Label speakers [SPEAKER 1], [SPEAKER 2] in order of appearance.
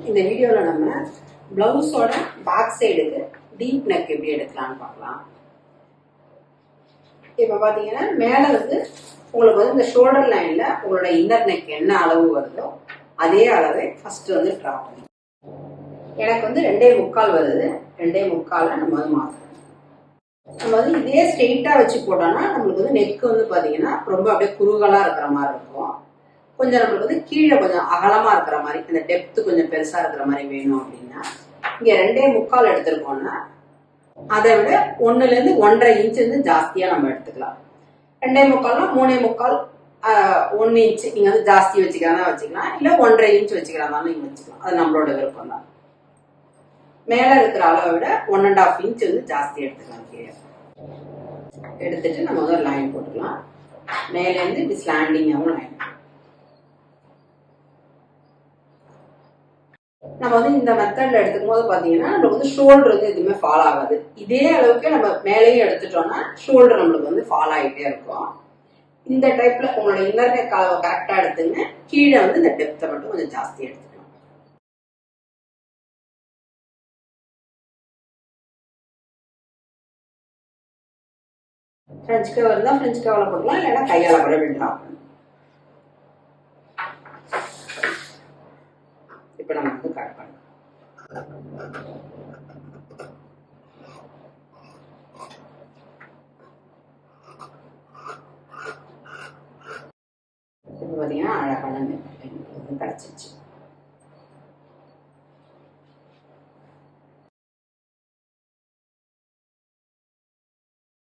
[SPEAKER 1] இந்த வீடியோவில் நம்ம பிளவுஸோட பேக் சைடுக்கு டீப் நெக் எப்படி எடுக்கலாம்னு பார்க்கலாம். இப்போ பார்த்தீங்கன்னா மேலே உங்களுக்கு இந்த ஷோல்டர் லைனில் உங்களோட இன்னர் நெக் என்ன அளவு வருதோ அதே அளவை ஃபர்ஸ்ட் ட்ரா பண்ணி எனக்கு 2.25 வருது. 2.25 நம்ம மாற்றணும். நம்ம இதே ஸ்ட்ரெயிட்டாக வச்சு போட்டோம்னா நம்மளுக்கு நெக் பார்த்தீங்கன்னா ரொம்ப அப்படியே குறுகலாக இருக்கிற மாதிரி இருக்கும். கொஞ்சம் நம்மளுக்கு கீழே கொஞ்சம் அகலமாக இருக்கிற மாதிரி இந்த டெப்த்து கொஞ்சம் பெருசாக இருக்கிற மாதிரி வேணும் அப்படின்னா இங்கே 2.25 எடுத்துருக்கோம்னா அதை விட 1லேருந்து 1.5 இன்ச்சு ஜாஸ்தியாக நம்ம எடுத்துக்கலாம். 2.25னா 3.25 1 இன்ச்சு நீங்கள் ஜாஸ்தி வச்சுக்கிறதா வச்சுக்கலாம், இல்லை 1.5 இன்ச்சு வச்சுக்கிறதாலும் நீங்கள் வச்சுக்கலாம். அது நம்மளோட விருப்பம் தான். மேலே இருக்கிற அளவை விட 1.5 இன்ச்சு ஜாஸ்தி எடுத்துக்கலாம். கீழே எடுத்துட்டு நம்ம ஒரு லைன் போட்டுக்கலாம். மேலேருந்து இப்படி ஸ்லாண்டிங்காகவும் லைன். நம்ம இந்த மெத்தட்ல எடுத்துக்கும் போது பாத்தீங்கன்னா நம்மளுக்கு ஷோல்டர் எதுவுமே ஃபால் ஆகாது. இதே அளவுக்கு நம்ம மேலேயும் எடுத்துட்டோம்னா ஷோல்டர் நம்மளுக்கு ஃபால் ஆகிட்டே இருக்கும். இந்த டைப்ல உங்களோட இன்னர் நெக் அளவை கரெக்டா எடுத்துங்க. கீழே இந்த டெப்த்தை மட்டும் கொஞ்சம் ஜாஸ்தி எடுத்துக்கலாம். ஃப்ரெஞ்ச் கவர் இருந்தா ஃப்ரெஞ்ச் கவர்ல போடலாம், இல்லைன்னா கையால கூட விடலாம். இப்ப நம்ம கட் பண்ணலாம். பாத்தீங்கன்னா அழகான கிடைச்சிருச்சு.